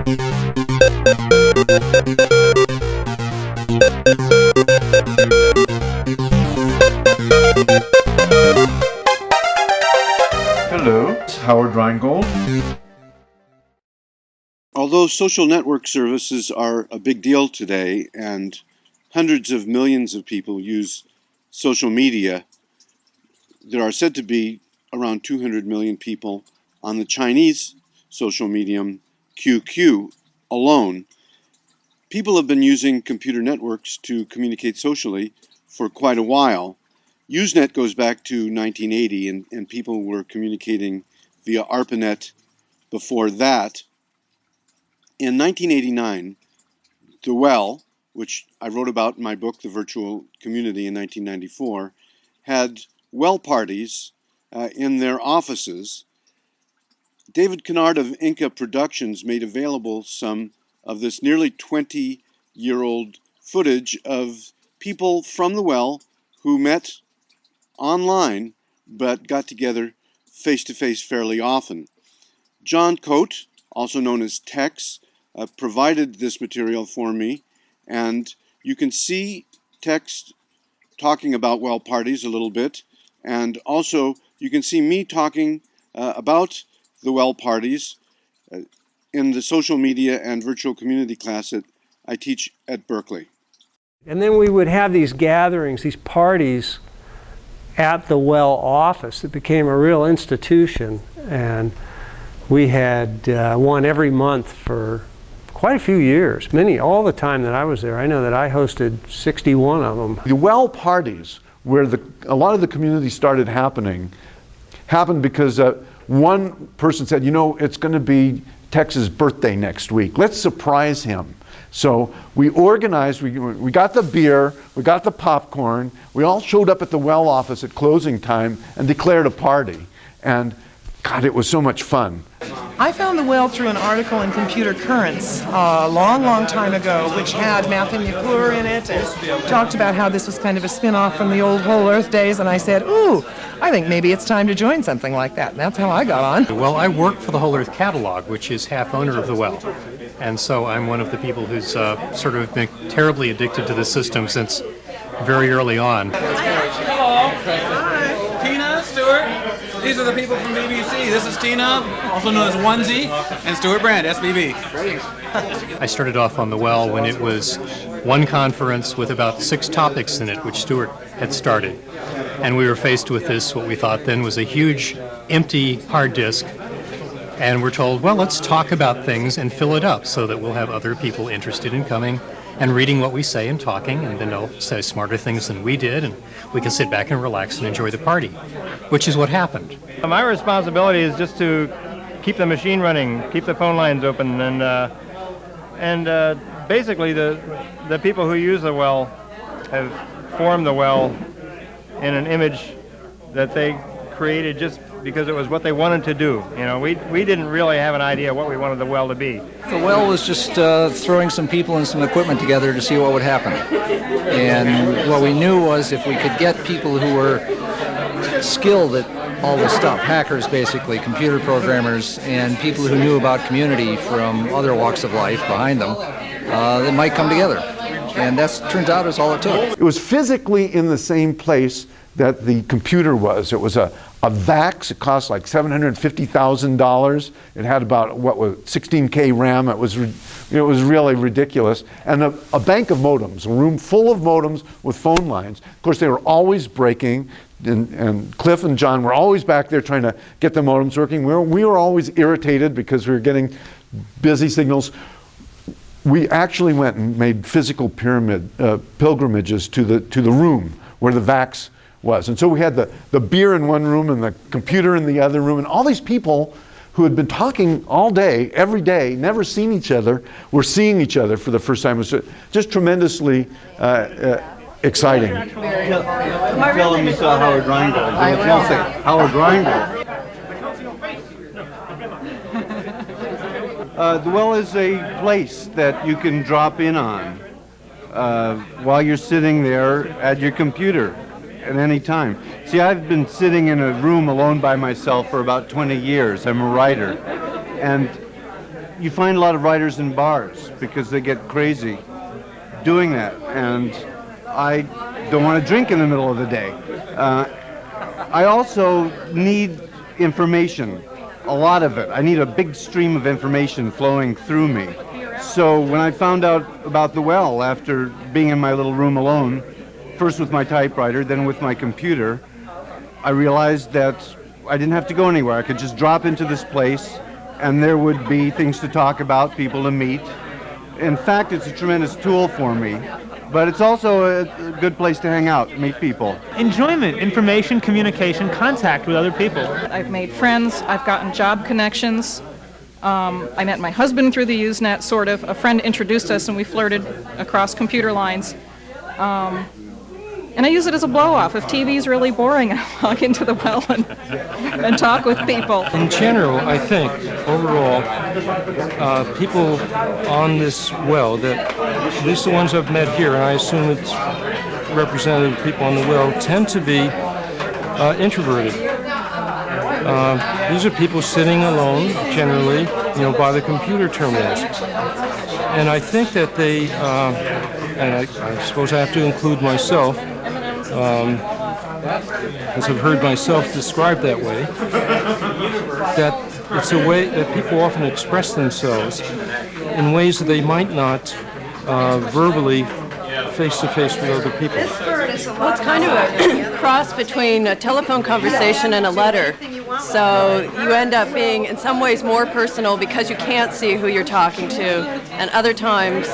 Hello, it's Howard Rheingold. Although social network services are a big deal today and hundreds of millions of people use social media, there are said to be around 200 million people on the Chinese social medium QQ alone. People have been using computer networks to communicate socially for quite a while. Usenet goes back to 1980, and people were communicating via ARPANET before that. In 1989, The Well, which I wrote about in my book, The Virtual Community, in 1994, had well parties in their offices. David Kennard of Inca Productions made available some of this nearly 20-year-old footage of people from The Well who met online but got together face-to-face fairly often. John Coate, also known as Tex, provided this material for me, and you can see Tex talking about well parties a little bit, and also you can see me talking about the well parties in the social media and virtual community class that I teach at Berkeley. And then we would have these gatherings, these parties at the well office. It became a real institution, and we had one every month for quite a few years, all the time that I was there. I know that I hosted 61 of them. The well parties, where a lot of the community started happened because one person said, you know, it's going to be Tex's birthday next week. Let's surprise him. So we organized, we got the beer, we got the popcorn, we all showed up at the well office at closing time and declared a party. And God, it was so much fun. I found the well through an article in Computer Currents a long time ago, which had Matthew McClure in it and talked about how this was kind of a spin-off from the old Whole Earth days, and I said, ooh, I think maybe it's time to join something like that, and that's how I got on. Well, I work for the Whole Earth Catalog, which is half owner of the well, and so I'm one of the people who's sort of been terribly addicted to the system since very early on. Hello. Hi. Tina, Stuart. These are the people from BBC. This is Tina, also known as Onesie, and Stuart Brand, SBB. I started off on the well when it was one conference with about 6 topics in it, which Stuart had started. And we were faced with this, what we thought then was a huge, empty hard disk. And we're told, well, let's talk about things and fill it up so that we'll have other people interested in coming and reading what we say and talking, and then they'll say smarter things than we did, and we can sit back and relax and enjoy the party, which is what happened. My responsibility is just to keep the machine running, keep the phone lines open, and basically the people who use the well have formed the well in an image that they created just because it was what they wanted to do. You know, we didn't really have an idea what we wanted the well to be. The well was just throwing some people and some equipment together to see what would happen. And what we knew was if we could get people who were skilled at all this stuff, hackers basically, computer programmers, and people who knew about community from other walks of life behind them, they might come together. And that turns out is all it took. It was physically in the same place that the computer was. It was a VAX. It cost like $750,000. It had about, 16K RAM. It was really ridiculous. And a bank of modems, a room full of modems with phone lines. Of course, they were always breaking, and Cliff and John were always back there trying to get the modems working. We were always irritated because we were getting busy signals. We actually went and made physical pilgrimages to the room where the VAX was. And so we had the beer in one room and the computer in the other room, and all these people who had been talking all day, every day, never seen each other, were seeing each other for the first time. It was just tremendously exciting. Tell them you saw Howard Rheingold. Howard Rheingold. The well is a place that you can drop in on while you're sitting there at your computer at any time. See, I've been sitting in a room alone by myself for about 20 years. I'm a writer. And you find a lot of writers in bars because they get crazy doing that, and I don't want to drink in the middle of the day. I also need information, a lot of it. I need a big stream of information flowing through me. So when I found out about the well after being in my little room alone, first with my typewriter, then with my computer, I realized that I didn't have to go anywhere. I could just drop into this place and there would be things to talk about, people to meet. In fact, it's a tremendous tool for me, but it's also a good place to hang out, meet people. Enjoyment, information, communication, contact with other people. I've made friends, I've gotten job connections. I met my husband through the Usenet, sort of. A friend introduced us and we flirted across computer lines. And I use it as a blow-off. If TV's really boring, I log into the well and talk with people. In general, I think, overall, people on this well, that at least the ones I've met here, and I assume it's representative people on the well, tend to be introverted. These are people sitting alone, generally, by the computer terminals. And I think that they, and I suppose I have to include myself, as I've heard myself described that way, that it's a way that people often express themselves in ways that they might not verbally face-to-face with other people. Well, it's kind of a cross between a telephone conversation and a letter. So you end up being in some ways more personal because you can't see who you're talking to, and other times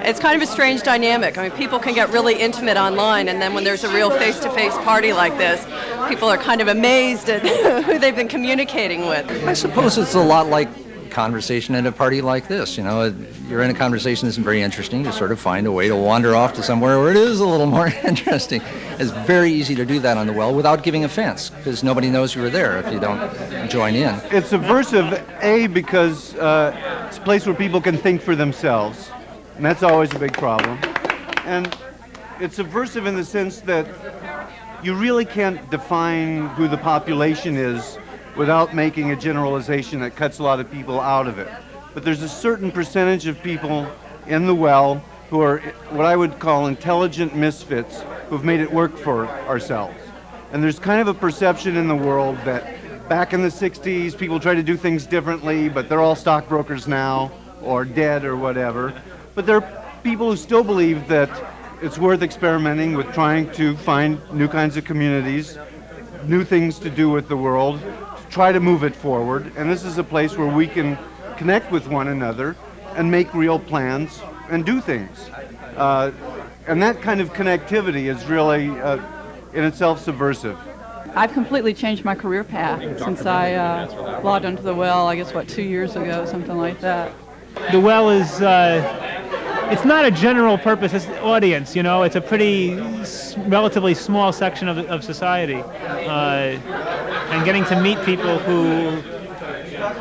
it's kind of a strange dynamic. I mean, people can get really intimate online, and then when there's a real face-to-face party like this, people are kind of amazed at who they've been communicating with. I suppose it's a lot like conversation at a party like this. You're in a conversation that's very interesting, to sort of find a way to wander off to somewhere where it is a little more interesting. It's very easy to do that on the well without giving offense, because nobody knows you were there if you don't join in. It's subversive, because it's a place where people can think for themselves, and that's always a big problem. And it's subversive in the sense that you really can't define who the population is without making a generalization that cuts a lot of people out of it. But there's a certain percentage of people in the well who are what I would call intelligent misfits who've made it work for ourselves. And there's kind of a perception in the world that back in the 60s, people tried to do things differently, but they're all stockbrokers now, or dead, or whatever. But there are people who still believe that it's worth experimenting with, trying to find new kinds of communities, new things to do with the world, try to move it forward. And this is a place where we can connect with one another and make real plans and do things. And that kind of connectivity is really in itself subversive. I've completely changed my career path since I logged onto the well, I guess, 2 years ago, something like that. The well is, it's not a general purpose audience, it's a pretty relatively small section of society. And getting to meet people who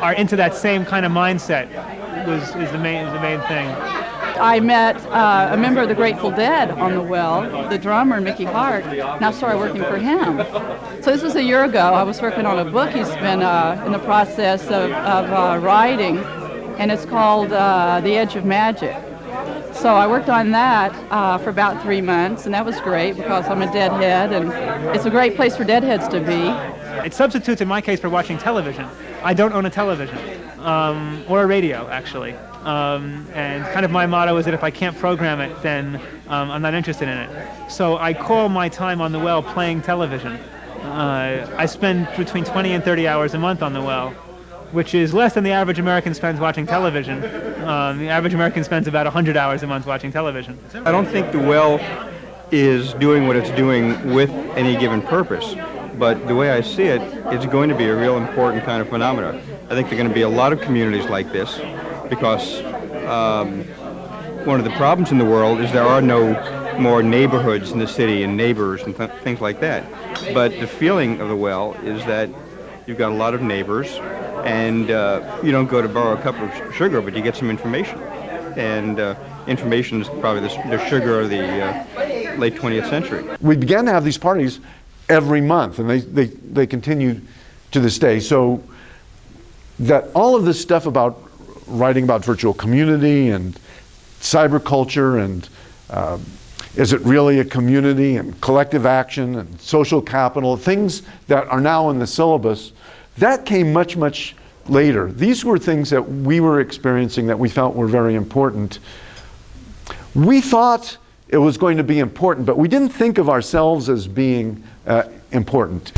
are into that same kind of mindset is the main thing. I met a member of the Grateful Dead on the well, the drummer, Mickey Hart, and I started working for him. So this was a year ago. I was working on a book he's been in the process of writing, and it's called The Edge of Magic. So I worked on that for about 3 months, and that was great because I'm a deadhead, and it's a great place for deadheads to be. It substitutes, in my case, for watching television. I don't own a television, or a radio, actually. And kind of my motto is that if I can't program it, then I'm not interested in it. So I call my time on the well playing television. I spend between 20 and 30 hours a month on the well, which is less than the average American spends watching television. The average American spends about 100 hours a month watching television. I don't think the well is doing what it's doing with any given purpose, but the way I see it, it's going to be a real important kind of phenomenon. I think there are going to be a lot of communities like this, because one of the problems in the world is there are no more neighborhoods in the city and neighbors and things like that. But the feeling of the well is that you've got a lot of neighbors, and you don't go to borrow a cup of sugar, but you get some information. And information is probably the sugar of the late 20th century. We began to have these parties every month, and they continue to this day. So that all of this stuff about writing about virtual community and cyberculture and is it really a community and collective action and social capital, things that are now in the syllabus, that came much, much later. These were things that we were experiencing that we felt were very important. We thought it was going to be important, but we didn't think of ourselves as being important.